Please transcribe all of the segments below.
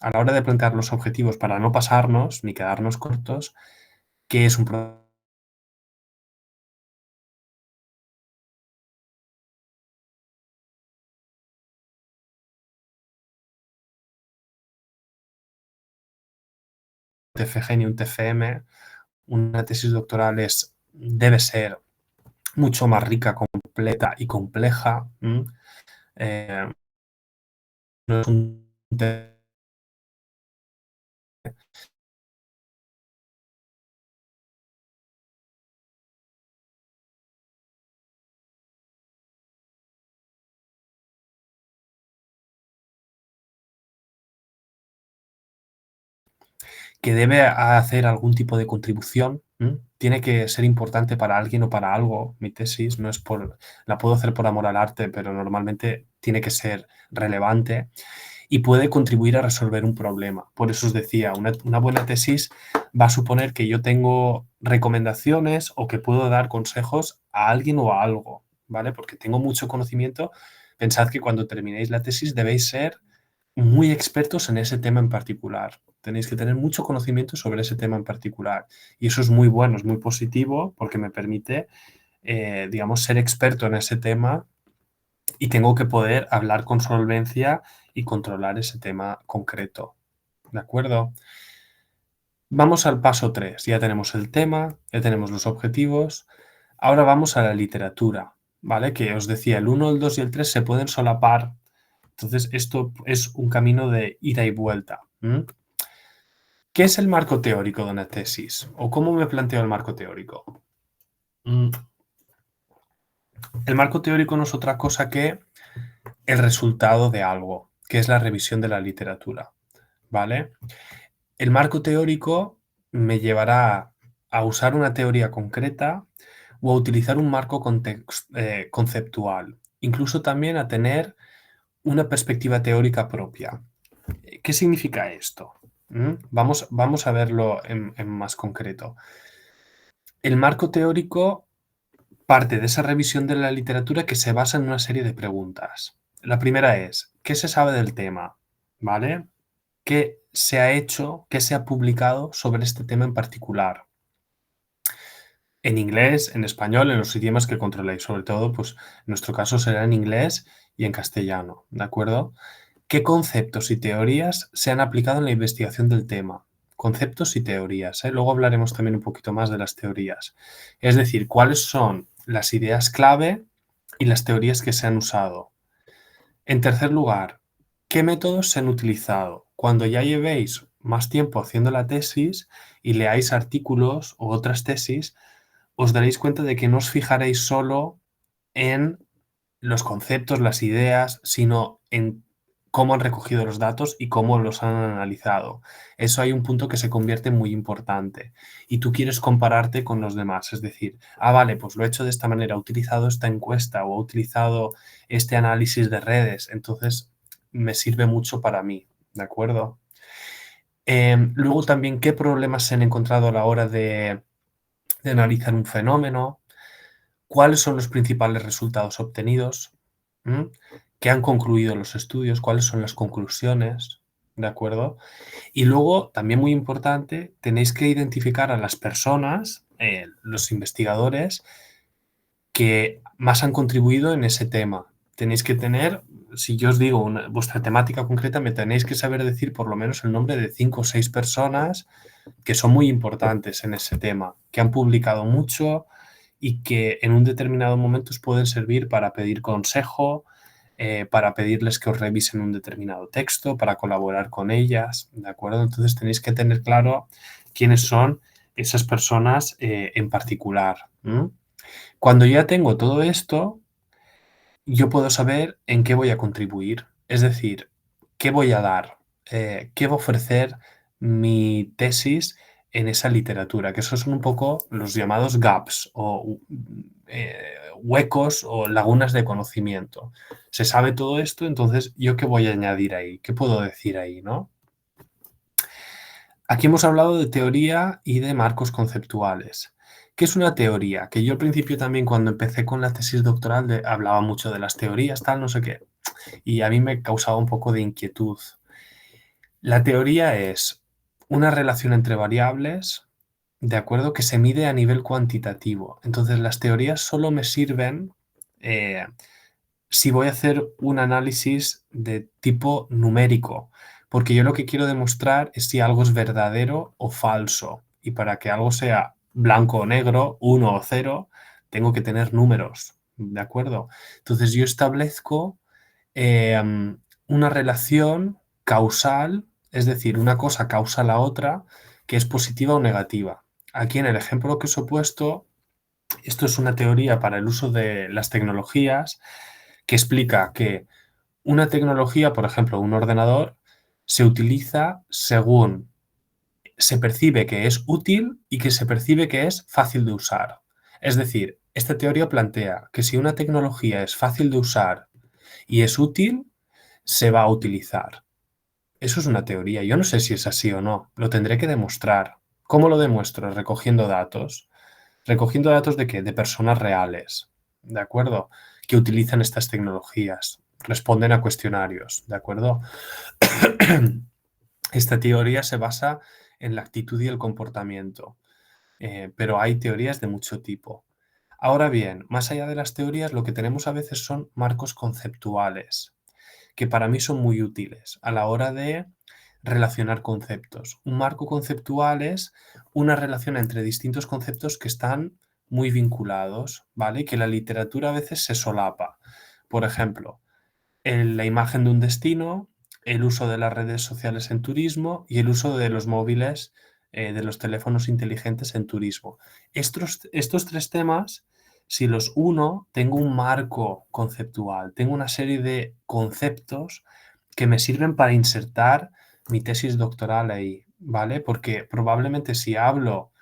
a la hora de plantear los objetivos para no pasarnos ni quedarnos cortos, ¿qué es un proceso TFG ni un TFM? Una tesis doctoral debe ser mucho más rica, completa y compleja. Eh, no es un que debe hacer algún tipo de contribución, tiene que ser importante para alguien o para algo. Mi tesis no es la puedo hacer por amor al arte, pero normalmente tiene que ser relevante y puede contribuir a resolver un problema. Por eso os decía, una buena tesis va a suponer que yo tengo recomendaciones o que puedo dar consejos a alguien o a algo, ¿vale? Porque tengo mucho conocimiento. Pensad que cuando terminéis la tesis debéis ser muy expertos en ese tema en particular. Tenéis que tener mucho conocimiento sobre ese tema en particular. Y eso es muy bueno, es muy positivo porque me permite, digamos, ser experto en ese tema y tengo que poder hablar con solvencia y controlar ese tema concreto. ¿De acuerdo? Vamos al paso 3. Ya tenemos el tema, ya tenemos los objetivos. Ahora vamos a la literatura, ¿vale? Que os decía, el 1, el 2 y el 3 se pueden solapar. Entonces, esto es un camino de ida y vuelta. ¿Qué es el marco teórico de una tesis? ¿O cómo me planteo el marco teórico? Mm, El marco teórico no es otra cosa que el resultado de algo, que es la revisión de la literatura, ¿vale? El marco teórico me llevará a usar una teoría concreta o a utilizar un marco conceptual, incluso también a tener una perspectiva teórica propia. ¿Qué significa esto? Vamos a verlo en más concreto. El marco teórico parte de esa revisión de la literatura que se basa en una serie de preguntas. La primera es, ¿qué se sabe del tema? ¿Vale? ¿Qué se ha hecho, qué se ha publicado sobre este tema en particular? En inglés, en español, en los idiomas que controléis, sobre todo, pues en nuestro caso será en inglés y en castellano, ¿de acuerdo? ¿Qué conceptos y teorías se han aplicado en la investigación del tema? Conceptos y teorías, ¿eh? Luego hablaremos también un poquito más de las teorías. Es decir, cuáles son las ideas clave y las teorías que se han usado. En tercer lugar, ¿qué métodos se han utilizado? Cuando ya llevéis más tiempo haciendo la tesis y leáis artículos o otras tesis, os daréis cuenta de que no os fijaréis solo en los conceptos, las ideas, sino en cómo han recogido los datos y cómo los han analizado. Eso hay un punto que se convierte muy importante y tú quieres compararte con los demás, es decir, vale, pues lo he hecho de esta manera, he utilizado esta encuesta o he utilizado este análisis de redes, entonces me sirve mucho para mí, ¿de acuerdo? Luego también, ¿qué problemas se han encontrado a la hora de analizar un fenómeno? ¿Cuáles son los principales resultados obtenidos? ¿Mm? ¿Qué han concluido los estudios? ¿Cuáles son las conclusiones? ¿De acuerdo? Y luego, también muy importante, tenéis que identificar a las personas, los investigadores, que más han contribuido en ese tema. Tenéis que tener, si yo os digo vuestra temática concreta, me tenéis que saber decir por lo menos el nombre de 5 o 6 personas que son muy importantes en ese tema, que han publicado mucho y que en un determinado momento os pueden servir para pedir consejo, para pedirles que os revisen un determinado texto, para colaborar con ellas, ¿de acuerdo? Entonces tenéis que tener claro quiénes son esas personas en particular. Cuando ya tengo todo esto, yo puedo saber en qué voy a contribuir, es decir, qué voy a dar, qué va a ofrecer mi tesis en esa literatura, que esos son un poco los llamados gaps o huecos o lagunas de conocimiento. Se sabe todo esto, entonces, ¿yo qué voy a añadir ahí? ¿Qué puedo decir ahí, no? Aquí hemos hablado de teoría y de marcos conceptuales. ¿Qué es una teoría? Que yo al principio también cuando empecé con la tesis doctoral hablaba mucho de las teorías, tal, no sé qué, y a mí me causaba un poco de inquietud. La teoría es una relación entre variables, ¿de acuerdo? Que se mide a nivel cuantitativo. Entonces, las teorías solo me sirven eh, si voy a hacer un análisis de tipo numérico, porque yo lo que quiero demostrar es si algo es verdadero o falso. Y para que algo sea blanco o negro, uno o cero, tengo que tener números, ¿de acuerdo? Entonces yo establezco una relación causal, es decir, una cosa causa la otra, que es positiva o negativa. Aquí en el ejemplo que os he puesto, esto es una teoría para el uso de las tecnologías que explica que una tecnología, por ejemplo, un ordenador, se utiliza según se percibe que es útil y que se percibe que es fácil de usar. Es decir, esta teoría plantea que si una tecnología es fácil de usar y es útil, se va a utilizar. Eso es una teoría. Yo no sé si es así o no. Lo tendré que demostrar. ¿Cómo lo demuestro? Recogiendo datos. ¿Recogiendo datos de qué? De personas reales, ¿de acuerdo? Que utilizan estas tecnologías. Responden a cuestionarios, ¿de acuerdo? Esta teoría se basa en la actitud y el comportamiento, pero hay teorías de mucho tipo. Ahora bien, más allá de las teorías, lo que tenemos a veces son marcos conceptuales, que para mí son muy útiles a la hora de relacionar conceptos. Un marco conceptual es una relación entre distintos conceptos que están muy vinculados, ¿vale? Que la literatura a veces se solapa. Por ejemplo, la imagen de un destino, el uso de las redes sociales en turismo y el uso de los móviles, de los teléfonos inteligentes en turismo. Estos tres temas, si los uno, tengo un marco conceptual, tengo una serie de conceptos que me sirven para insertar mi tesis doctoral ahí, ¿vale? Porque probablemente si hablo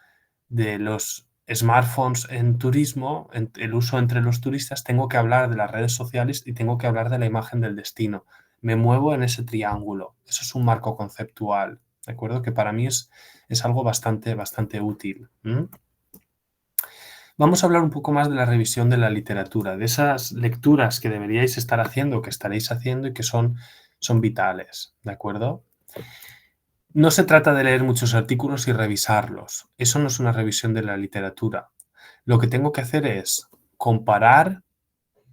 de los smartphones en turismo, el uso entre los turistas, tengo que hablar de las redes sociales y tengo que hablar de la imagen del destino. Me muevo en ese triángulo. Eso es un marco conceptual, ¿de acuerdo? Que para mí es algo bastante útil. Vamos a hablar un poco más de la revisión de la literatura, de esas lecturas que deberíais estar haciendo, que estaréis haciendo y que son vitales, ¿de acuerdo? No se trata de leer muchos artículos y revisarlos. Eso no es una revisión de la literatura. Lo que tengo que hacer es comparar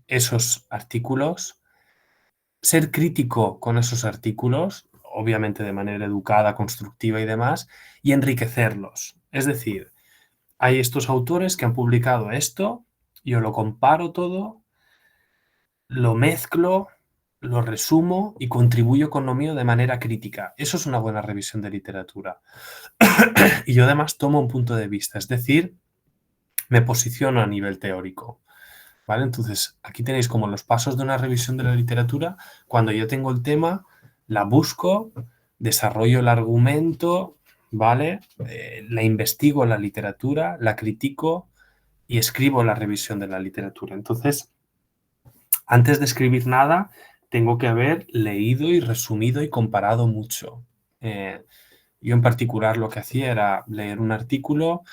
esos artículos, ser crítico con esos artículos, obviamente de manera educada, constructiva y demás, y enriquecerlos. Es decir, hay estos autores que han publicado esto, yo lo comparo todo, lo mezclo, lo resumo y contribuyo con lo mío de manera crítica. Eso es una buena revisión de literatura. Y yo además tomo un punto de vista, es decir, me posiciono a nivel teórico, ¿vale? Entonces, aquí tenéis como los pasos de una revisión de la literatura. Cuando yo tengo el tema, la busco, desarrollo el argumento, ¿vale? La investigo la literatura, la critico y escribo la revisión de la literatura. Entonces, antes de escribir nada, tengo que haber leído y resumido y comparado mucho. Yo en particular lo que hacía era leer un artículo,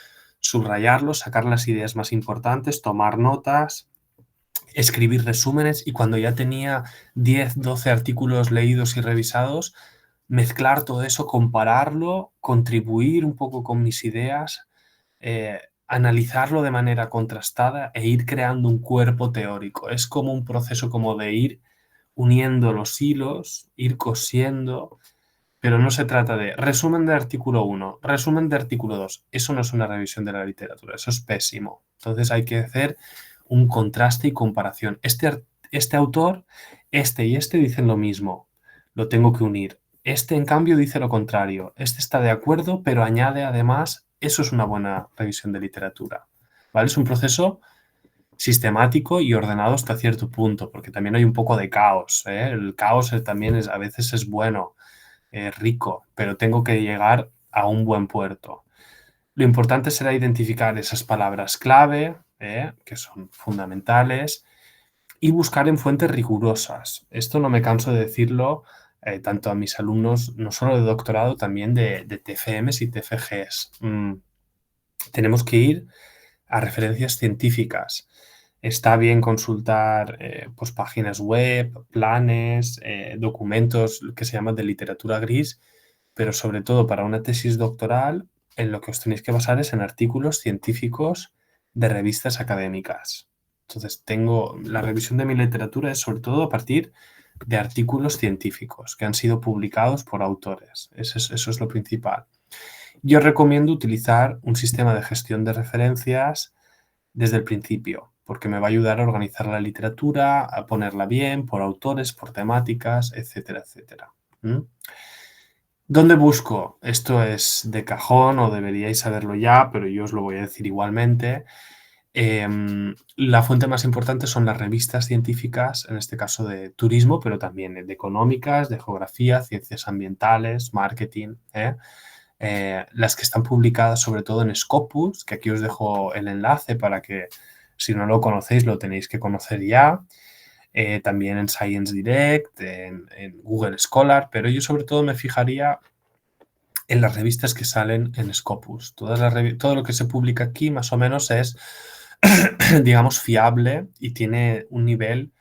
subrayarlo, sacar las ideas más importantes, tomar notas, escribir resúmenes y cuando ya tenía 10, 12 artículos leídos y revisados, mezclar todo eso, compararlo, contribuir un poco con mis ideas, analizarlo de manera contrastada e ir creando un cuerpo teórico. Es como un proceso como de ir uniendo los hilos, ir cosiendo, pero no se trata de resumen de artículo 1, resumen de artículo 2. Eso no es una revisión de la literatura, eso es pésimo. Entonces hay que hacer un contraste y comparación. Este autor, este y este dicen lo mismo, lo tengo que unir. Este, en cambio, dice lo contrario. Este está de acuerdo, pero añade además, eso es una buena revisión de literatura. ¿Vale? Es un proceso sistemático y ordenado hasta cierto punto, porque también hay un poco de caos, ¿eh? El caos también a veces es bueno, rico, pero tengo que llegar a un buen puerto. Lo importante será identificar esas palabras clave, que son fundamentales, y buscar en fuentes rigurosas. Esto no me canso de decirlo tanto a mis alumnos, no solo de doctorado, también de TFMs y TFGs. Tenemos que ir a referencias científicas. Está bien consultar pues páginas web, planes, documentos que se llaman de literatura gris, pero sobre todo para una tesis doctoral, en lo que os tenéis que basar es en artículos científicos de revistas académicas. Entonces, la revisión de mi literatura es sobre todo a partir de artículos científicos que han sido publicados por autores. Eso es lo principal. Yo recomiendo utilizar un sistema de gestión de referencias desde el principio, porque me va a ayudar a organizar la literatura, a ponerla bien, por autores, por temáticas, etcétera, etcétera. ¿Dónde busco? Esto es de cajón o deberíais saberlo ya, pero yo os lo voy a decir igualmente. La fuente más importante son las revistas científicas, en este caso de turismo, pero también de económicas, de geografía, ciencias ambientales, marketing, las que están publicadas sobre todo en Scopus, que aquí os dejo el enlace para que si no lo conocéis lo tenéis que conocer ya. También en Science Direct, en Google Scholar, pero yo sobre todo me fijaría en las revistas que salen en Scopus. Todo lo que se publica aquí más o menos es, digamos, fiable y tiene un nivel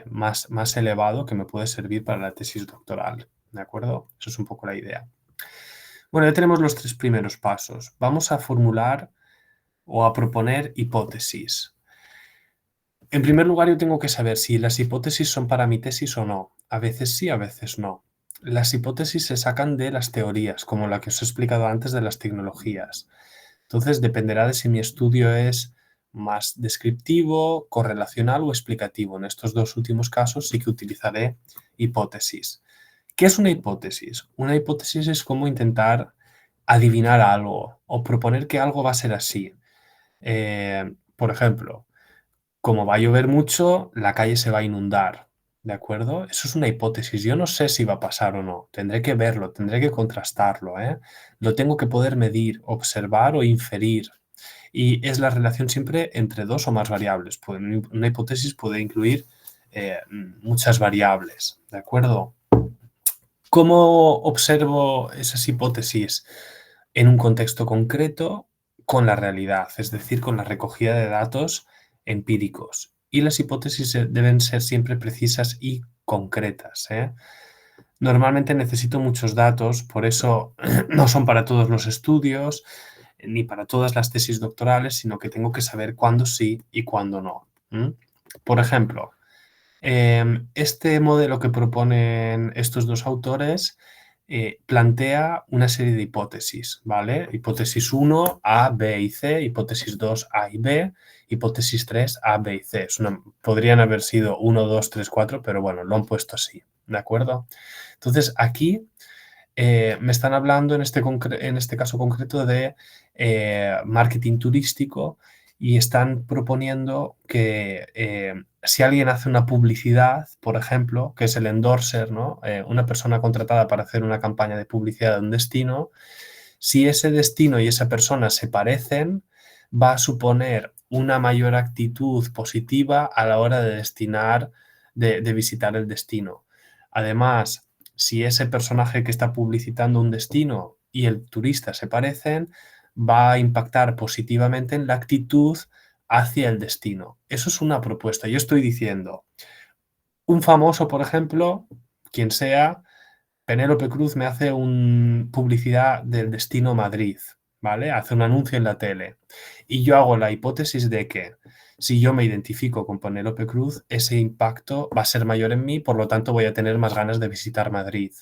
más elevado que me puede servir para la tesis doctoral. ¿De acuerdo? Eso es un poco la idea. Bueno, ya tenemos los 3 primeros pasos. Vamos a formular o a proponer hipótesis. En primer lugar, yo tengo que saber si las hipótesis son para mi tesis o no. A veces sí, a veces no. Las hipótesis se sacan de las teorías, como la que os he explicado antes de las tecnologías. Entonces, dependerá de si mi estudio es más descriptivo, correlacional o explicativo. En estos 2 últimos casos sí que utilizaré hipótesis. ¿Qué es una hipótesis? Una hipótesis es como intentar adivinar algo o proponer que algo va a ser así. Por ejemplo, como va a llover mucho, la calle se va a inundar, ¿de acuerdo? Eso es una hipótesis. Yo no sé si va a pasar o no. Tendré que verlo, tendré que contrastarlo, ¿eh? Lo tengo que poder medir, observar o inferir. Y es la relación siempre entre 2 o más variables. Una hipótesis puede incluir muchas variables, ¿de acuerdo? ¿Cómo observo esas hipótesis? En un contexto concreto con la realidad, es decir, con la recogida de datos empíricos. Y las hipótesis deben ser siempre precisas y concretas, ¿eh? Normalmente necesito muchos datos, por eso no son para todos los estudios ni para todas las tesis doctorales, sino que tengo que saber cuándo sí y cuándo no. Por ejemplo, este modelo que proponen estos 2 autores plantea una serie de hipótesis, ¿vale? Hipótesis 1, A, B y C, hipótesis 2, A y B, hipótesis 3, A, B y C. Podrían haber sido 1, 2, 3, 4, pero bueno, lo han puesto así, ¿de acuerdo? Entonces, aquí me están hablando en este caso concreto de marketing turístico y están proponiendo que si alguien hace una publicidad, por ejemplo, que es el endorser, ¿no? Una persona contratada para hacer una campaña de publicidad de un destino, si ese destino y esa persona se parecen, va a suponer una mayor actitud positiva a la hora de visitar el destino. Además, si ese personaje que está publicitando un destino y el turista se parecen, va a impactar positivamente en la actitud hacia el destino. Eso es una propuesta. Yo estoy diciendo, un famoso, por ejemplo, quien sea, Penélope Cruz me hace una publicidad del destino Madrid, ¿vale? Hace un anuncio en la tele. Y yo hago la hipótesis de que si yo me identifico con Penélope Cruz, ese impacto va a ser mayor en mí, por lo tanto voy a tener más ganas de visitar Madrid,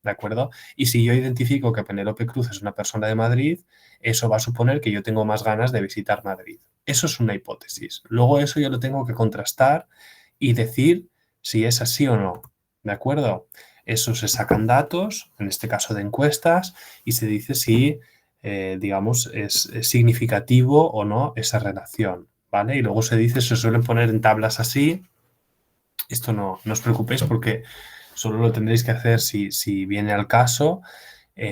¿de acuerdo? Y si yo identifico que Penélope Cruz es una persona de Madrid, eso va a suponer que yo tengo más ganas de visitar Madrid. Eso es una hipótesis. Luego eso yo lo tengo que contrastar y decir si es así o no, ¿de acuerdo? Eso se sacan datos, en este caso de encuestas, y se dice si, digamos, es significativo o no esa relación, ¿vale? Y luego se suelen poner en tablas así. Esto no os preocupéis porque solo lo tendréis que hacer si viene al caso,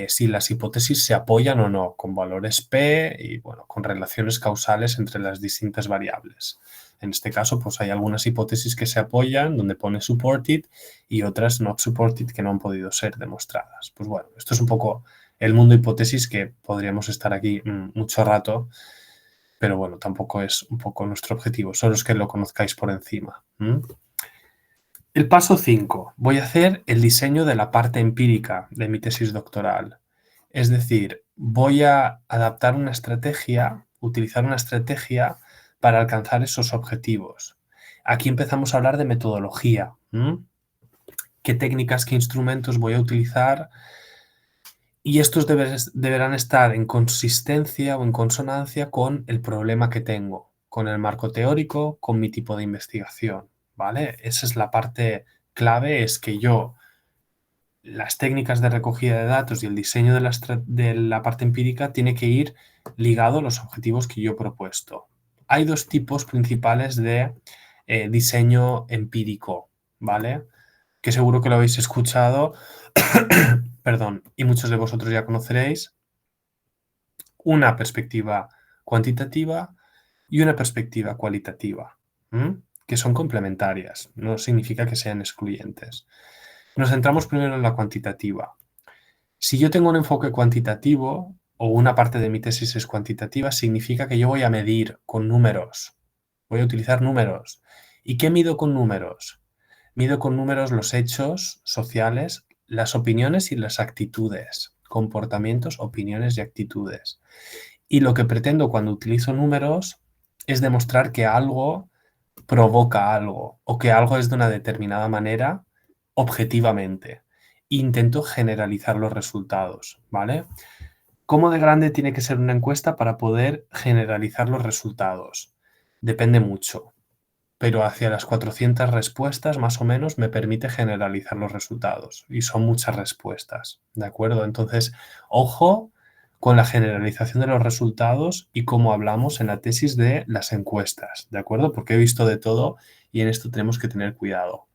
si las hipótesis se apoyan o no, con valores P y, bueno, con relaciones causales entre las distintas variables. En este caso, pues hay algunas hipótesis que se apoyan, donde pone supported, y otras not supported, que no han podido ser demostradas. Pues bueno, esto es un poco el mundo hipótesis, que podríamos estar aquí mucho rato, pero bueno, tampoco es un poco nuestro objetivo, solo es que lo conozcáis por encima. El paso 5. Voy a hacer el diseño de la parte empírica de mi tesis doctoral. Es decir, voy a adaptar una estrategia, utilizar una estrategia para alcanzar esos objetivos. Aquí empezamos a hablar de metodología. ¿Qué técnicas, qué instrumentos voy a utilizar? Y estos deberán estar en consistencia o en consonancia con el problema que tengo, con el marco teórico, con mi tipo de investigación, ¿vale? Esa es la parte clave, es que las técnicas de recogida de datos y el diseño de la parte empírica tiene que ir ligado a los objetivos que yo he propuesto. Hay dos tipos principales de diseño empírico, ¿vale? Que seguro que lo habéis escuchado, perdón, y muchos de vosotros ya conoceréis. Una perspectiva cuantitativa y una perspectiva cualitativa, que son complementarias, no significa que sean excluyentes. Nos centramos primero en la cuantitativa. Si yo tengo un enfoque cuantitativo o una parte de mi tesis es cuantitativa, significa que yo voy a medir con números, voy a utilizar números. ¿Y qué mido con números? Mido con números los hechos sociales, las opiniones y las actitudes, comportamientos, opiniones y actitudes. Y lo que pretendo cuando utilizo números es demostrar que algo provoca algo o que algo es de una determinada manera objetivamente. Intento generalizar los resultados, ¿vale? ¿Cómo de grande tiene que ser una encuesta para poder generalizar los resultados? Depende mucho, pero hacia las 400 respuestas más o menos me permite generalizar los resultados y son muchas respuestas, ¿de acuerdo? Entonces, ojo con la generalización de los resultados y cómo hablamos en la tesis de las encuestas, ¿de acuerdo? Porque he visto de todo y en esto tenemos que tener cuidado.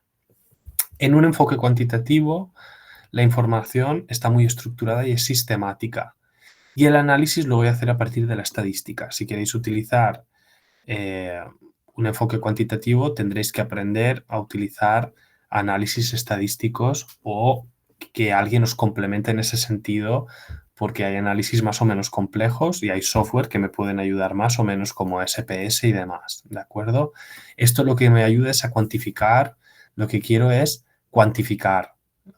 En un enfoque cuantitativo, la información está muy estructurada y es sistemática. Y el análisis lo voy a hacer a partir de la estadística. Si queréis utilizar un enfoque cuantitativo, tendréis que aprender a utilizar análisis estadísticos o que alguien os complemente en ese sentido, porque hay análisis más o menos complejos y hay software que me pueden ayudar más o menos como SPS y demás, ¿de acuerdo? Esto lo que me ayuda es a cuantificar, lo que quiero es cuantificar,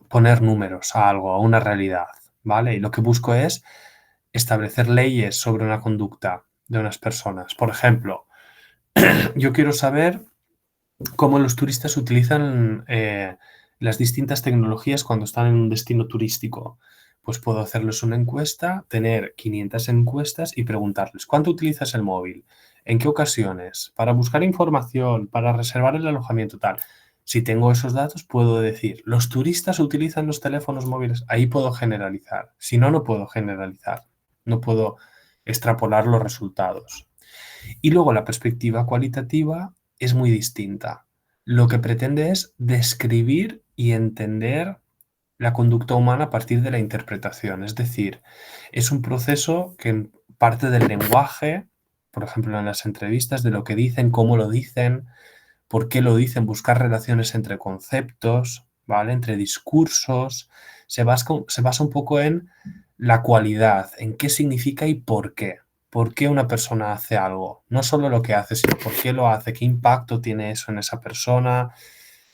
poner números a algo, a una realidad, ¿vale? Y lo que busco es establecer leyes sobre una conducta de unas personas. Por ejemplo, yo quiero saber cómo los turistas utilizan las distintas tecnologías cuando están en un destino turístico. Pues puedo hacerles una encuesta, tener 500 encuestas y preguntarles, ¿cuánto utilizas el móvil? ¿En qué ocasiones? Para buscar información, para reservar el alojamiento, tal. Si tengo esos datos, puedo decir, ¿los turistas utilizan los teléfonos móviles? Ahí puedo generalizar. Si no, no puedo generalizar. No puedo extrapolar los resultados. Y luego la perspectiva cualitativa es muy distinta. Lo que pretende es describir y entender la conducta humana a partir de la interpretación. Es decir, es un proceso que parte del lenguaje, por ejemplo, en las entrevistas, de lo que dicen, cómo lo dicen, por qué lo dicen, buscar relaciones entre conceptos, ¿vale? Entre discursos. Se basa un poco en la cualidad, en qué significa y por qué. ¿Por qué una persona hace algo? No solo lo que hace, sino por qué lo hace, qué impacto tiene eso en esa persona,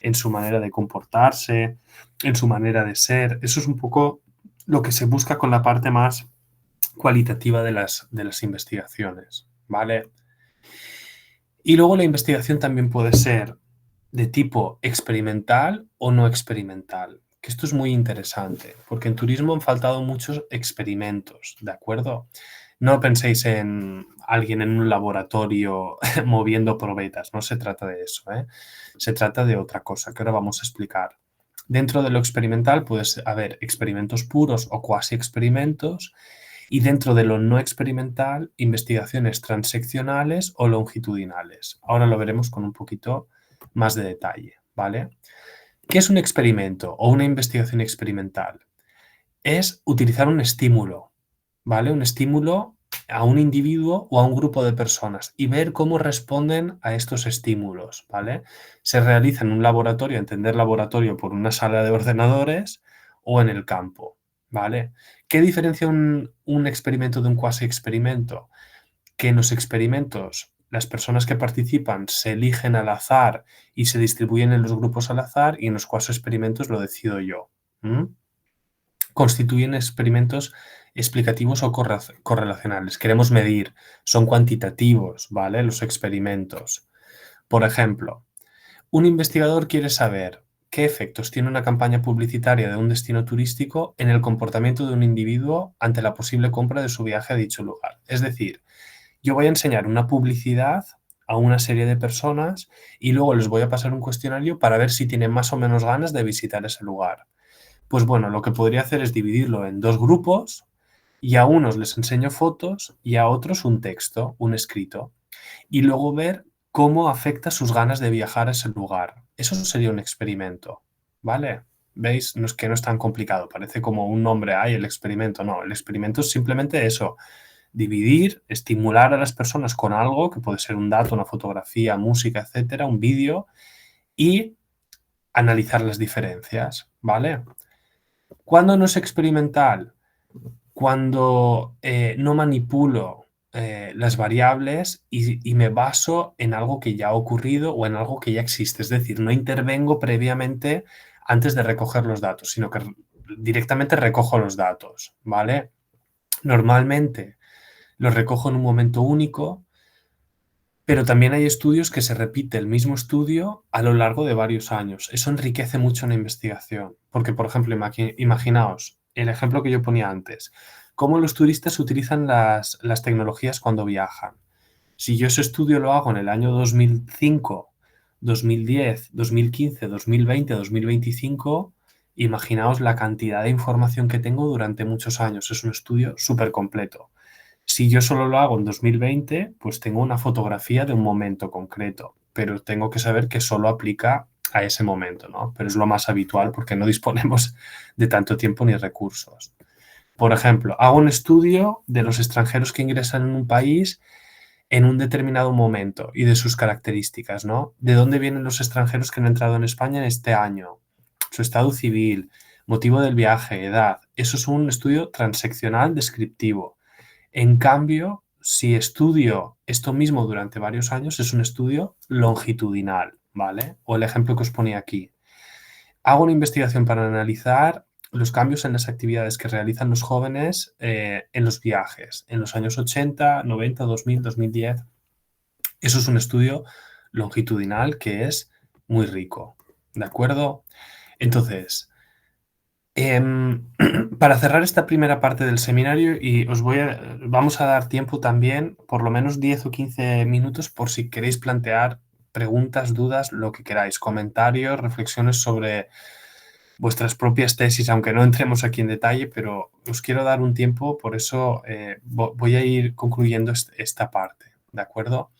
en su manera de comportarse, en su manera de ser. Eso es un poco lo que se busca con la parte más cualitativa de las investigaciones, ¿vale? Y luego la investigación también puede ser de tipo experimental o no experimental, que esto es muy interesante, porque en turismo han faltado muchos experimentos, ¿de acuerdo? No penséis en alguien en un laboratorio moviendo probetas, no se trata de eso, ¿eh? Se trata de otra cosa que ahora vamos a explicar. Dentro de lo experimental puede haber experimentos puros o cuasi experimentos y dentro de lo no experimental, investigaciones transeccionales o longitudinales. Ahora lo veremos con un poquito más de detalle, ¿vale? ¿Qué es un experimento o una investigación experimental? Es utilizar un estímulo, ¿vale? Un estímulo a un individuo o a un grupo de personas y ver cómo responden a estos estímulos, ¿vale? Se realiza en un laboratorio, entender laboratorio por una sala de ordenadores o en el campo, ¿vale? ¿Qué diferencia un experimento de un cuasi experimento? Que en los experimentos las personas que participan se eligen al azar y se distribuyen en los grupos al azar, y en los 4 experimentos lo decido yo. Constituyen experimentos explicativos o correlacionales. Queremos medir, son cuantitativos, ¿vale? Los experimentos. Por ejemplo, un investigador quiere saber qué efectos tiene una campaña publicitaria de un destino turístico en el comportamiento de un individuo ante la posible compra de su viaje a dicho lugar. Es decir, yo voy a enseñar una publicidad a una serie de personas y luego les voy a pasar un cuestionario para ver si tienen más o menos ganas de visitar ese lugar. Pues bueno, lo que podría hacer es dividirlo en 2 grupos, y a unos les enseño fotos y a otros un texto, un escrito, y luego ver cómo afecta sus ganas de viajar a ese lugar. Eso sería un experimento, ¿vale? ¿Veis? No es que no es tan complicado, parece como un nombre, hay el experimento. No, el experimento es simplemente eso, dividir, estimular a las personas con algo, que puede ser un dato, una fotografía, música, etcétera, un vídeo, y analizar las diferencias, ¿vale? ¿Cuándo no es experimental? Cuando no manipulo las variables y me baso en algo que ya ha ocurrido o en algo que ya existe. Es decir, no intervengo previamente antes de recoger los datos, sino que directamente recojo los datos, ¿vale? Normalmente los recojo en un momento único, pero también hay estudios que se repite el mismo estudio a lo largo de varios años. Eso enriquece mucho la investigación, porque, por ejemplo, imaginaos el ejemplo que yo ponía antes, cómo los turistas utilizan las tecnologías cuando viajan. Si yo ese estudio lo hago en el año 2005, 2010, 2015, 2020, 2025, imaginaos la cantidad de información que tengo durante muchos años. Es un estudio súper completo. Si yo solo lo hago en 2020, pues tengo una fotografía de un momento concreto, pero tengo que saber que solo aplica a ese momento, ¿no? Pero es lo más habitual porque no disponemos de tanto tiempo ni recursos. Por ejemplo, hago un estudio de los extranjeros que ingresan en un país en un determinado momento y de sus características, ¿no? ¿De dónde vienen los extranjeros que han entrado en España en este año? Su estado civil, motivo del viaje, edad. Eso es un estudio transeccional descriptivo. En cambio, si estudio esto mismo durante varios años, es un estudio longitudinal, ¿vale? O el ejemplo que os ponía aquí. Hago una investigación para analizar los cambios en las actividades que realizan los jóvenes en los viajes, en los años 80, 90, 2000, 2010. Eso es un estudio longitudinal que es muy rico, ¿de acuerdo? Entonces, para cerrar esta primera parte del seminario, y vamos a dar tiempo también, por lo menos 10 o 15 minutos, por si queréis plantear preguntas, dudas, lo que queráis, comentarios, reflexiones sobre vuestras propias tesis, aunque no entremos aquí en detalle, pero os quiero dar un tiempo, por eso voy a ir concluyendo esta parte, ¿de acuerdo?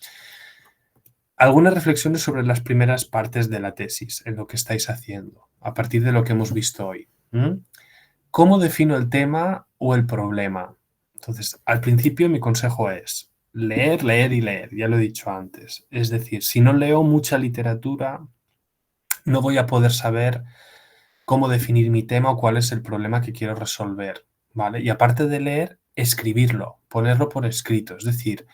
Algunas reflexiones sobre las primeras partes de la tesis, en lo que estáis haciendo, a partir de lo que hemos visto hoy. ¿Cómo defino el tema o el problema? Entonces, al principio mi consejo es leer, leer y leer, ya lo he dicho antes. Es decir, si no leo mucha literatura, no voy a poder saber cómo definir mi tema o cuál es el problema que quiero resolver, ¿vale? Y aparte de leer, escribirlo, ponerlo por escrito. Es decir,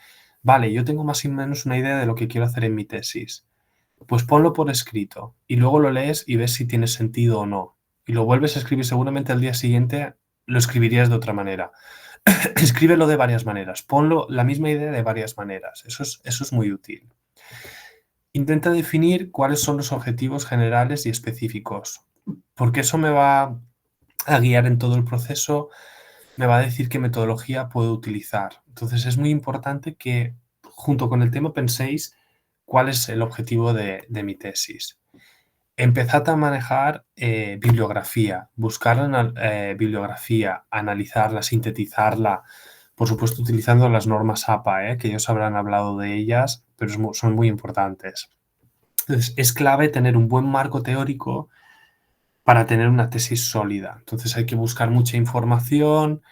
vale, yo tengo más o menos una idea de lo que quiero hacer en mi tesis. Pues ponlo por escrito y luego lo lees y ves si tiene sentido o no. Y lo vuelves a escribir, seguramente al día siguiente lo escribirías de otra manera. Escríbelo de varias maneras, ponlo la misma idea de varias maneras. Eso es muy útil. Intenta definir cuáles son los objetivos generales y específicos, porque eso me va a guiar en todo el proceso, me va a decir qué metodología puedo utilizar. Entonces es muy importante que junto con el tema penséis cuál es el objetivo de mi tesis. Empezad a manejar bibliografía, buscar bibliografía, analizarla, sintetizarla, por supuesto utilizando las normas APA, que ellos habrán hablado de ellas, pero son muy importantes. Entonces, es clave tener un buen marco teórico para tener una tesis sólida. Entonces hay que buscar mucha información,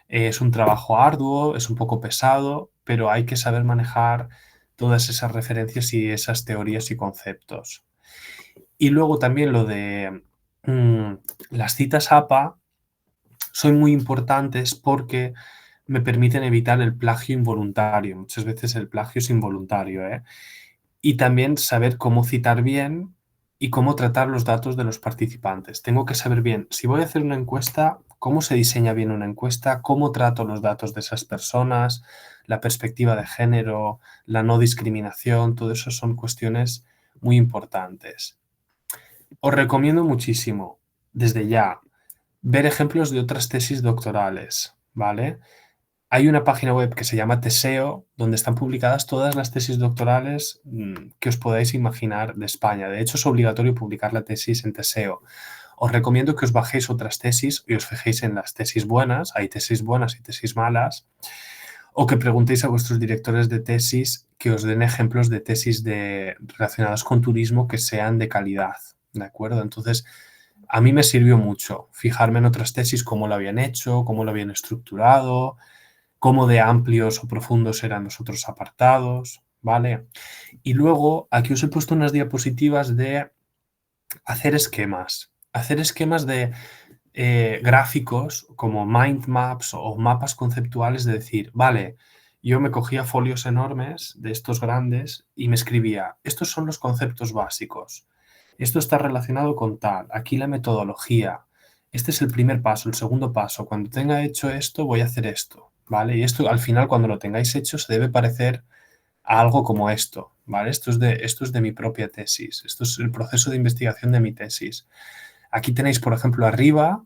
es un trabajo arduo, es un poco pesado, pero hay que saber manejar todas esas referencias y esas teorías y conceptos. Y luego también lo de las citas APA son muy importantes porque me permiten evitar el plagio involuntario. Muchas veces el plagio es involuntario, ¿eh? Y también saber cómo citar bien y cómo tratar los datos de los participantes. Tengo que saber bien, si voy a hacer una encuesta, cómo se diseña bien una encuesta, cómo trato los datos de esas personas, la perspectiva de género, la no discriminación, todo eso son cuestiones muy importantes. Os recomiendo muchísimo, desde ya, ver ejemplos de otras tesis doctorales, ¿vale? Hay una página web que se llama Teseo, donde están publicadas todas las tesis doctorales que os podáis imaginar de España. De hecho, es obligatorio publicar la tesis en Teseo. Os recomiendo que os bajéis otras tesis y os fijéis en las tesis buenas, hay tesis buenas y tesis malas, o que preguntéis a vuestros directores de tesis que os den ejemplos de tesis relacionadas con turismo que sean de calidad, ¿de acuerdo? Entonces, a mí me sirvió mucho fijarme en otras tesis, cómo lo habían hecho, cómo lo habían estructurado, cómo de amplios o profundos eran los otros apartados, ¿vale? Y luego aquí os he puesto unas diapositivas de hacer esquemas de gráficos como mind maps o mapas conceptuales de decir, vale, yo me cogía folios enormes de estos grandes y me escribía, estos son los conceptos básicos, esto está relacionado con tal, aquí la metodología, este es el primer paso, el segundo paso, cuando tenga hecho esto voy a hacer esto, ¿vale? Y esto al final cuando lo tengáis hecho se debe parecer a algo como esto, ¿vale? Esto es de mi propia tesis, esto es el proceso de investigación de mi tesis. Aquí tenéis, por ejemplo, arriba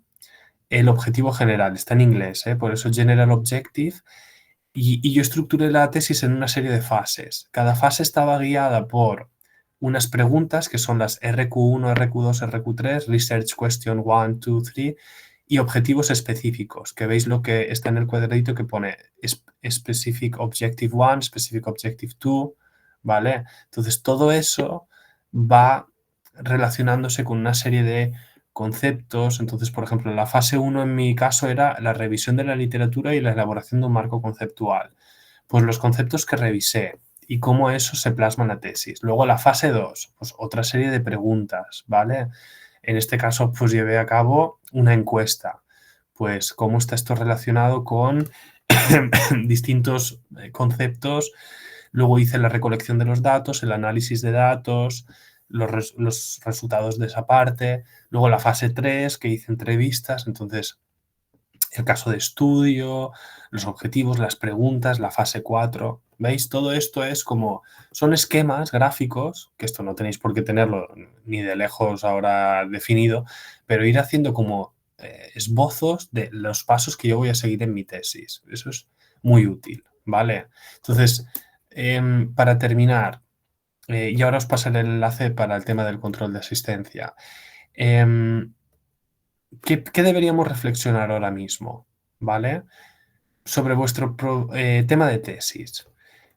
el objetivo general, está en inglés, ¿eh? Por eso General Objective, y yo estructuré la tesis en una serie de fases. Cada fase estaba guiada por unas preguntas que son las RQ1, RQ2, RQ3, Research Question 1, 2, 3 y objetivos específicos, que veis lo que está en el cuadradito que pone Specific Objective 1, Specific Objective 2, ¿vale? Entonces todo eso va relacionándose con una serie de conceptos. Entonces, por ejemplo, la fase 1 en mi caso era la revisión de la literatura y la elaboración de un marco conceptual. Pues los conceptos que revisé y cómo eso se plasma en la tesis. Luego la fase 2, pues otra serie de preguntas, ¿vale? En este caso, pues llevé a cabo una encuesta. Pues cómo está esto relacionado con distintos conceptos. Luego hice la recolección de los datos, el análisis de datos, los resultados de esa parte. Luego la fase 3, que hice entrevistas. Entonces, el caso de estudio, los objetivos, las preguntas, la fase 4. ¿Veis? Todo esto es como, son esquemas gráficos, que esto no tenéis por qué tenerlo ni de lejos ahora definido, pero ir haciendo como esbozos de los pasos que yo voy a seguir en mi tesis. Eso es muy útil, ¿vale? Entonces, para terminar, y ahora os pasaré el enlace para el tema del control de asistencia. ¿Qué deberíamos reflexionar ahora mismo? ¿Vale? Sobre vuestro tema de tesis.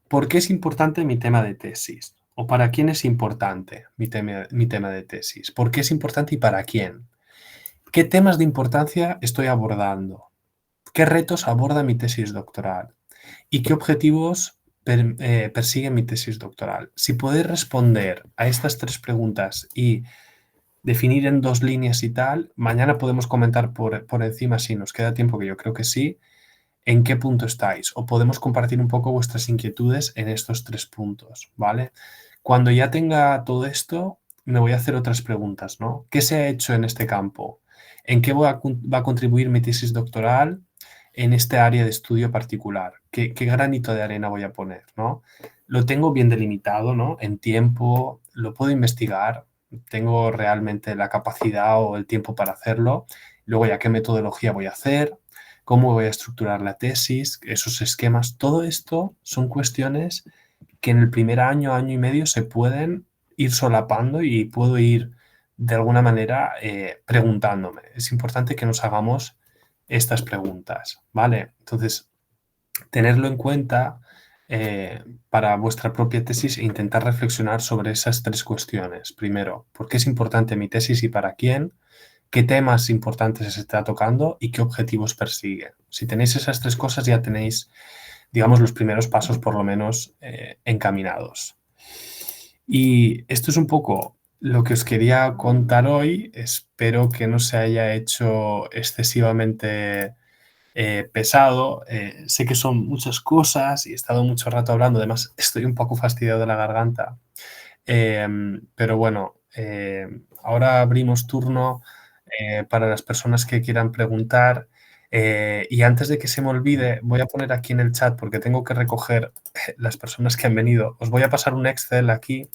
¿Por qué es importante mi tema de tesis? ¿O para quién es importante mi tema de tesis? ¿Por qué es importante y para quién? ¿Qué temas de importancia estoy abordando? ¿Qué retos aborda mi tesis doctoral? ¿Y qué objetivos persigue mi tesis doctoral? Si podéis responder a estas tres preguntas y definir en 2 líneas y tal, mañana podemos comentar por encima si nos queda tiempo, que yo creo que sí, en qué punto estáis, o podemos compartir un poco vuestras inquietudes en estos 3 puntos, ¿vale? Cuando ya tenga todo esto, me voy a hacer otras preguntas, ¿no? ¿Qué se ha hecho en este campo? ¿En qué va a contribuir mi tesis doctoral en este área de estudio particular? ¿Qué granito de arena voy a poner, ¿no? Lo tengo bien delimitado, ¿no? En tiempo, lo puedo investigar, tengo realmente la capacidad o el tiempo para hacerlo. Luego ya qué metodología voy a hacer, cómo voy a estructurar la tesis, esos esquemas, todo esto son cuestiones que en el primer año, año y medio se pueden ir solapando y puedo ir de alguna manera preguntándome. Es importante que nos hagamos estas preguntas, ¿vale? Entonces, tenerlo en cuenta para vuestra propia tesis e intentar reflexionar sobre esas 3 cuestiones. Primero, ¿por qué es importante mi tesis y para quién? ¿Qué temas importantes se está tocando y qué objetivos persigue? Si tenéis esas 3 cosas ya tenéis, digamos, los primeros pasos por lo menos encaminados. Y esto es un poco lo que os quería contar hoy. Espero que no se haya hecho excesivamente pesado. Sé que son muchas cosas y he estado mucho rato hablando, además estoy un poco fastidiado de la garganta. Pero bueno, ahora abrimos turno para las personas que quieran preguntar. Y antes de que se me olvide, voy a poner aquí en el chat, porque tengo que recoger las personas que han venido. Os voy a pasar un Excel aquí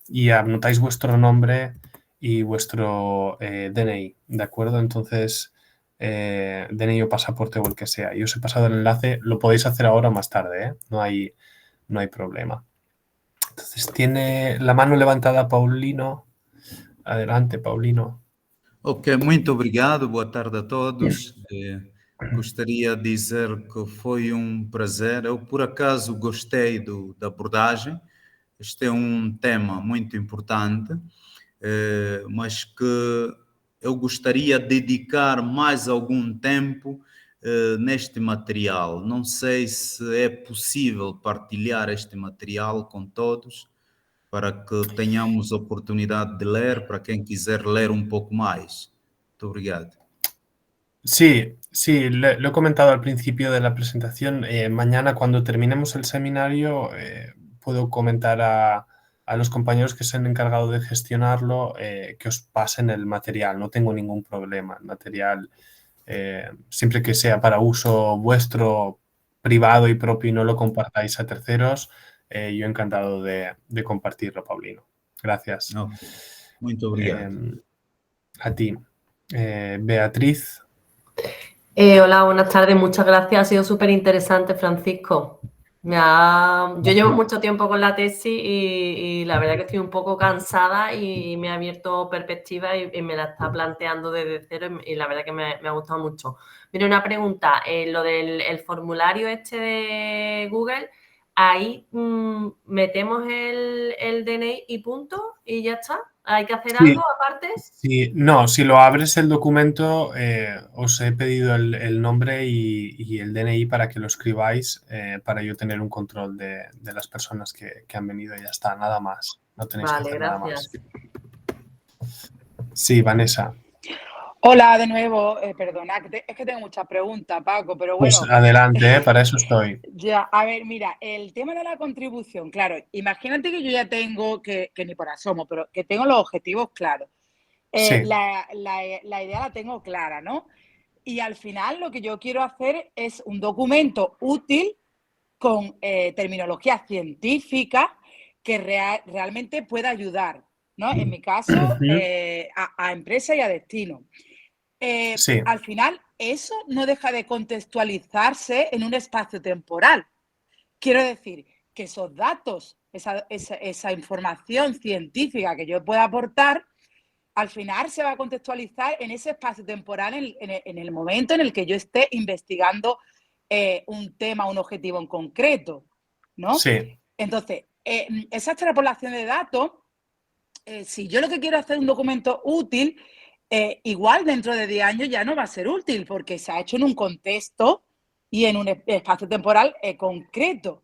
y anotáis vuestro nombre y vuestro DNI, ¿de acuerdo? Entonces, DNI o pasaporte o el que sea. Y os he pasado el enlace, lo podéis hacer ahora o más tarde, ¿eh? No hay problema. Entonces, tiene la mano levantada Paulino. Adelante, Paulino. Ok, muito obrigado, boa tarde a todos. Gostaria de dizer que foi um prazer. Eu, por acaso, gostei da abordagem. Este é um tema muito importante, mas que eu gostaria de dedicar mais algum tempo neste material. Não sei se é possível partilhar este material com todos, para que tenhamos oportunidade de ler, para quem quiser ler un pouco mais. Muito obrigado. Sí, sí, lo he comentado al principio de la presentación. Mañana, cuando terminemos el seminario, puedo comentar a los compañeros que se han encargado de gestionarlo que os pasen el material. No tengo ningún problema. El material, siempre que sea para uso vuestro, privado y propio, y no lo compartáis a terceros, yo encantado de compartirlo, Paulino. Gracias. Okay. Muito obrigado. A ti. Beatriz. Hola, buenas tardes, muchas gracias. Ha sido súper interesante, Francisco. Yo llevo mucho tiempo con la tesis y la verdad que estoy un poco cansada y me ha abierto perspectiva y me la está planteando desde cero y la verdad que me ha gustado mucho. Mira, una pregunta, lo del el formulario este de Google, ahí metemos el DNI y punto y ya está. ¿Hay que hacer algo aparte? Sí, no, si lo abres el documento, os he pedido el nombre y el DNI para que lo escribáis, para yo tener un control de las personas que han venido y ya está, nada más. No tenéis que hacer nada más. Sí, Vanessa. Hola de nuevo, perdona, es que tengo muchas preguntas, Paco, pero bueno. Pues adelante, para eso estoy. Ya, a ver, mira, el tema de la contribución, claro, imagínate que yo ya tengo, que ni por asomo, pero que tengo los objetivos claros. Sí. La idea la tengo clara, ¿no? Y al final lo que yo quiero hacer es un documento útil con terminología científica que realmente pueda ayudar, ¿no? En mi caso, a empresa y a destino. Sí. Al final, eso no deja de contextualizarse en un espacio temporal. Quiero decir que esos datos, esa información científica que yo pueda aportar, al final se va a contextualizar en ese espacio temporal, en el momento en el que yo esté investigando un tema, un objetivo en concreto, ¿no? Sí. Entonces, esa extrapolación de datos, si yo lo que quiero es hacer un documento útil, igual dentro de 10 años ya no va a ser útil porque se ha hecho en un contexto y en un espacio temporal concreto.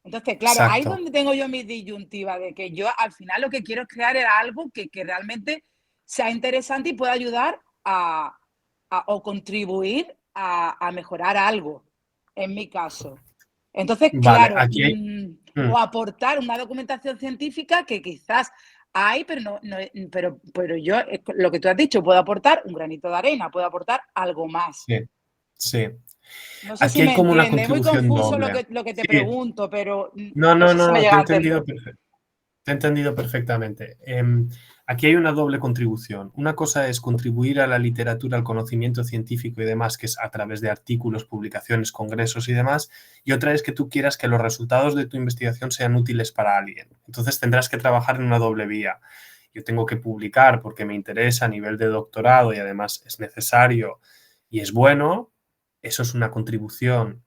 Entonces, claro, Exacto. ahí es donde tengo yo mi disyuntiva de que yo al final lo que quiero es crear algo que realmente sea interesante y pueda ayudar o contribuir a mejorar algo, en mi caso. Entonces, Vale, claro, aquí hay... o aportar una documentación científica que quizás hay, pero yo, lo que tú has dicho, puedo aportar un granito de arena, puedo aportar algo más. Sí, sí. No sé Aquí si hay me como una entiendes, es muy contribución confuso doble. lo que te Sí. pregunto, pero No, sé si me te llega he a entender. entendido perfecto. Te he entendido perfectamente. Aquí hay una doble contribución. Una cosa es contribuir a la literatura, al conocimiento científico y demás, que es a través de artículos, publicaciones, congresos y demás. Y otra es que tú quieras que los resultados de tu investigación sean útiles para alguien. Entonces tendrás que trabajar en una doble vía. Yo tengo que publicar porque me interesa a nivel de doctorado y además es necesario y es bueno. Eso es una contribución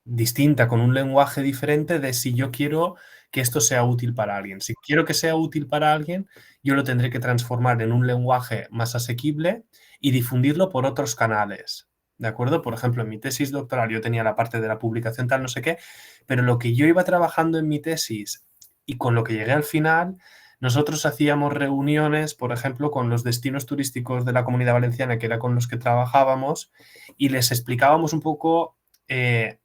distinta, con un lenguaje diferente de si yo quiero que esto sea útil para alguien. Si quiero que sea útil para alguien, yo lo tendré que transformar en un lenguaje más asequible y difundirlo por otros canales. ¿De acuerdo? Por ejemplo, en mi tesis doctoral yo tenía la parte de la publicación tal, no sé qué, pero lo que yo iba trabajando en mi tesis y con lo que llegué al final Nosotros hacíamos reuniones, por ejemplo, con los destinos turísticos de la Comunidad Valenciana, que era con los que trabajábamos, y les explicábamos un poco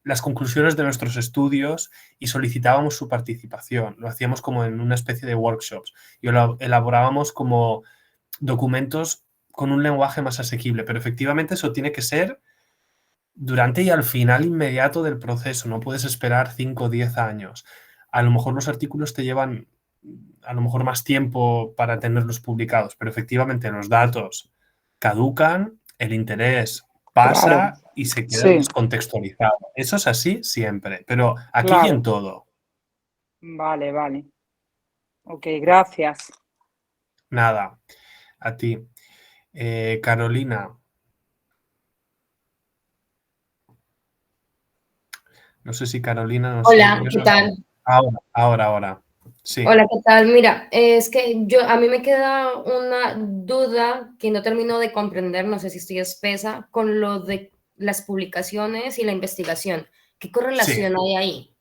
las conclusiones de nuestros estudios y solicitábamos su participación. Lo hacíamos como en una especie de workshops y lo elaborábamos como documentos con un lenguaje más asequible, pero efectivamente eso tiene que ser durante y al final inmediato del proceso, no puedes esperar 5 o 10 años. A lo mejor los artículos te llevan a lo mejor más tiempo para tenerlos publicados, pero efectivamente los datos caducan, el interés pasa Claro, y se queda sí, descontextualizado. Eso es así siempre, pero aquí y en claro. todo. Vale, vale. Ok, gracias. Nada, a ti. Carolina, no sé si Carolina nos Hola, oyes ¿qué o no. tal? Ahora. Sí, Hola, ¿qué tal? Mira, es que a mí me queda una duda que no termino de comprender, no sé si estoy espesa, con lo de las publicaciones y la investigación. ¿Qué sí, correlación hay ahí?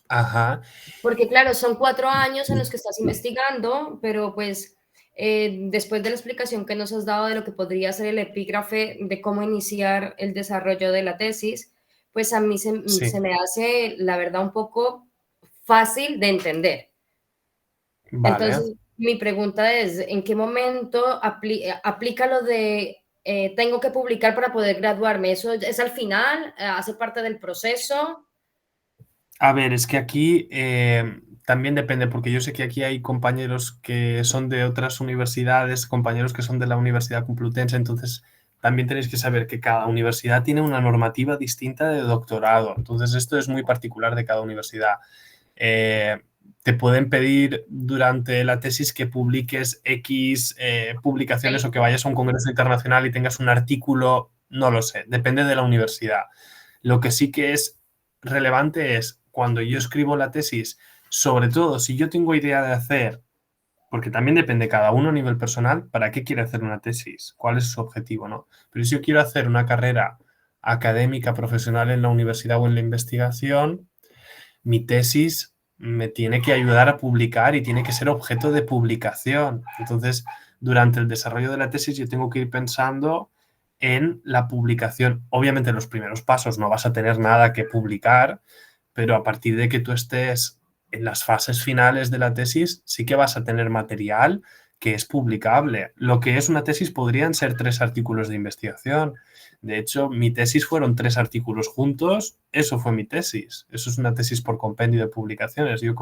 ajá. Porque claro, son 4 años en los que estás investigando, pero pues después de la explicación que nos has dado de lo que podría ser el epígrafe de cómo iniciar el desarrollo de la tesis, pues a mí Sí, se me hace, la verdad, un poco fácil de entender. vale. Entonces, mi pregunta es, ¿en qué momento aplica lo de tengo que publicar para poder graduarme? ¿Eso es al final? ¿Hace parte del proceso? A ver, es que aquí también depende, porque yo sé que aquí hay compañeros que son de otras universidades, compañeros que son de la Universidad Complutense, entonces también tenéis que saber que cada universidad tiene una normativa distinta de doctorado. Entonces, esto es muy particular de cada universidad. Eh, Te pueden pedir durante la tesis que publiques X publicaciones o que vayas a un congreso internacional y tengas un artículo, no lo sé, depende de la universidad. Lo que sí que es relevante es cuando yo escribo la tesis, sobre todo si yo tengo idea de hacer, porque también depende cada uno a nivel personal, para qué quiere hacer una tesis, cuál es su objetivo, ¿no? Pero si yo quiero hacer una carrera académica, profesional en la universidad o en la investigación, mi tesis me tiene que ayudar a publicar y tiene que ser objeto de publicación. Entonces, durante el desarrollo de la tesis yo tengo que ir pensando en la publicación. Obviamente en los primeros pasos no vas a tener nada que publicar, pero a partir de que tú estés en las fases finales de la tesis, sí que vas a tener material que es publicable. Lo que es una tesis podrían ser 3 artículos de investigación. De hecho, mi tesis fueron 3 artículos juntos, eso fue mi tesis. Eso es una tesis por compendio de publicaciones. Yo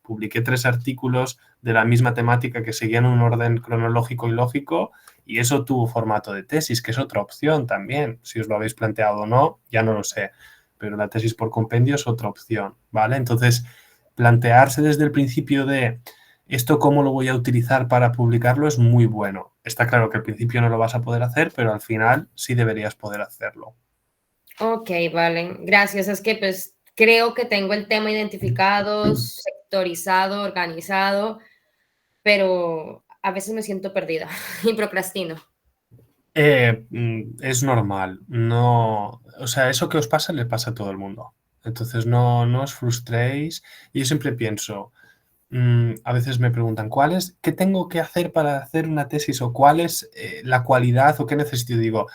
publiqué 3 artículos de la misma temática que seguían un orden cronológico y lógico, y eso tuvo formato de tesis, que es otra opción también. Si os lo habéis planteado o no, ya no lo sé, pero la tesis por compendio es otra opción, ¿vale? Entonces, plantearse desde el principio de esto cómo lo voy a utilizar para publicarlo es muy bueno. Está claro que al principio no lo vas a poder hacer, pero al final sí deberías poder hacerlo. Ok, vale, gracias. Es que pues creo que tengo el tema identificado, sectorizado, organizado, pero a veces me siento perdida y procrastino. Es normal, no, o sea, eso que os pasa le pasa a todo el mundo. Entonces no os frustréis. Y yo siempre pienso, a veces me preguntan, qué tengo que hacer para hacer una tesis o cuál es la cualidad o qué necesito? Y digo,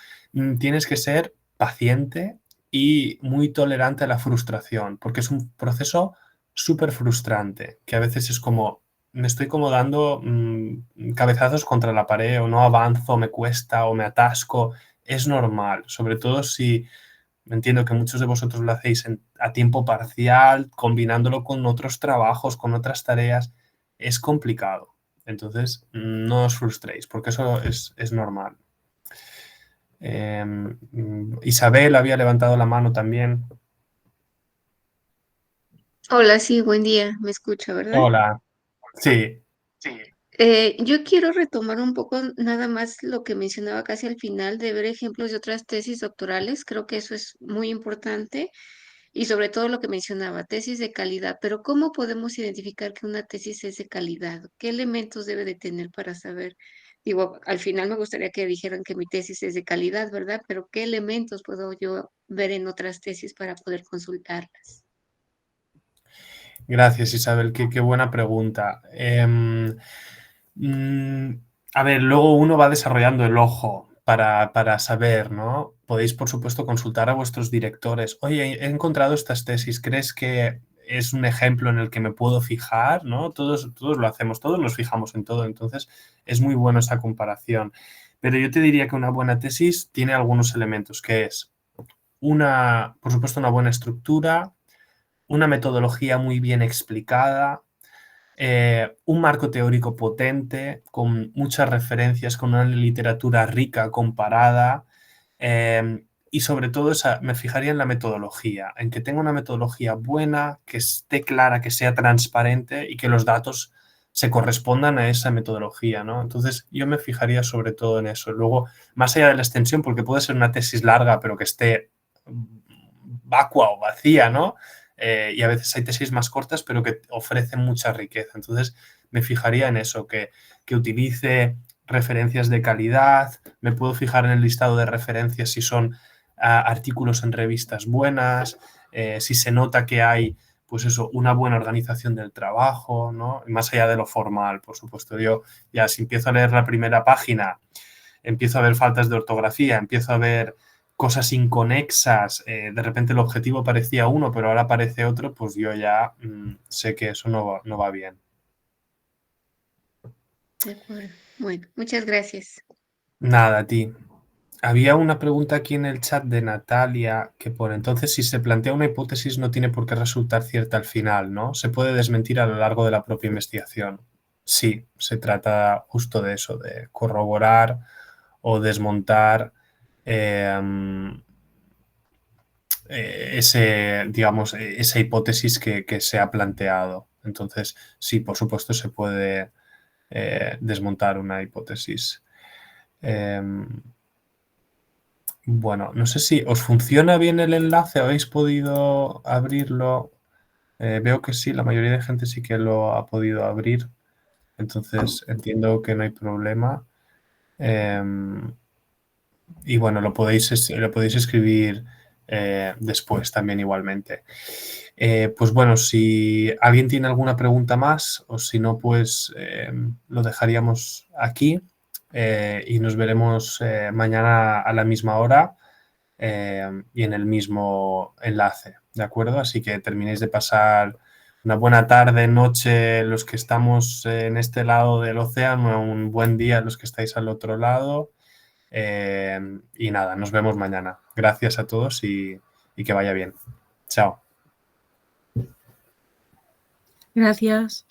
tienes que ser paciente y muy tolerante a la frustración, porque es un proceso súper frustrante, que a veces es como, me estoy como dando cabezazos contra la pared o no avanzo, me cuesta o me atasco. Es normal, sobre todo si entiendo que muchos de vosotros lo hacéis a tiempo parcial, combinándolo con otros trabajos, con otras tareas. Es complicado. Entonces, no os frustréis, porque eso es normal. Isabel había levantado la mano también. Hola, sí, buen día, me escucha, ¿verdad? Hola. Sí, Yo quiero retomar un poco nada más lo que mencionaba casi al final de ver ejemplos de otras tesis doctorales. Creo que eso es muy importante y sobre todo lo que mencionaba, tesis de calidad. Pero ¿cómo podemos identificar que una tesis es de calidad? ¿Qué elementos debe de tener para saber? Digo, al final me gustaría que dijeran que mi tesis es de calidad, ¿verdad? Pero ¿qué elementos puedo yo ver en otras tesis para poder consultarlas? Gracias, Isabel. Qué buena pregunta. A ver, luego uno va desarrollando el ojo para saber, ¿no? Podéis, por supuesto, consultar a vuestros directores. Oye, he encontrado estas tesis. ¿Crees que es un ejemplo en el que me puedo fijar? ¿No? Todos lo hacemos, todos nos fijamos en todo. Entonces, es muy bueno esa comparación. Pero yo te diría que una buena tesis tiene algunos elementos, que es por supuesto, una buena estructura, una metodología muy bien explicada, un marco teórico potente, con muchas referencias, con una literatura rica, comparada, y sobre todo me fijaría en la metodología, en que tenga una metodología buena, que esté clara, que sea transparente y que los datos se correspondan a esa metodología, ¿no? Entonces yo me fijaría sobre todo en eso. Luego, más allá de la extensión, porque puede ser una tesis larga, pero que esté vacua o vacía, ¿no? Y a veces hay tesis más cortas, pero que ofrecen mucha riqueza. Entonces, me fijaría en eso, que utilice referencias de calidad, me puedo fijar en el listado de referencias si son artículos en revistas buenas, si se nota que hay, pues eso, una buena organización del trabajo, ¿no? Y más allá de lo formal, por supuesto. Yo ya si empiezo a leer la primera página, empiezo a ver faltas de ortografía, empiezo a ver cosas inconexas, de repente el objetivo parecía uno, pero ahora parece otro, pues yo ya sé que eso no va bien. De acuerdo. Bueno, muchas gracias. Nada, a ti. Había una pregunta aquí en el chat de Natalia que por entonces si se plantea una hipótesis no tiene por qué resultar cierta al final, ¿no? Se puede desmentir a lo largo de la propia investigación. Sí, se trata justo de eso, de corroborar o desmontar esa hipótesis que se ha planteado. Entonces, sí, por supuesto, se puede desmontar una hipótesis. Bueno, no sé si os funciona bien el enlace, ¿habéis podido abrirlo? Veo que sí, la mayoría de gente sí que lo ha podido abrir, entonces entiendo que no hay problema. Y bueno, lo podéis escribir después también igualmente. Pues bueno, si alguien tiene alguna pregunta más o si no, pues lo dejaríamos aquí y nos veremos mañana a la misma hora y en el mismo enlace, ¿de acuerdo? Así que terminéis de pasar una buena tarde, noche los que estamos en este lado del océano, un buen día los que estáis al otro lado. Y nada, nos vemos mañana. Gracias a todos y que vaya bien. Chao. Gracias.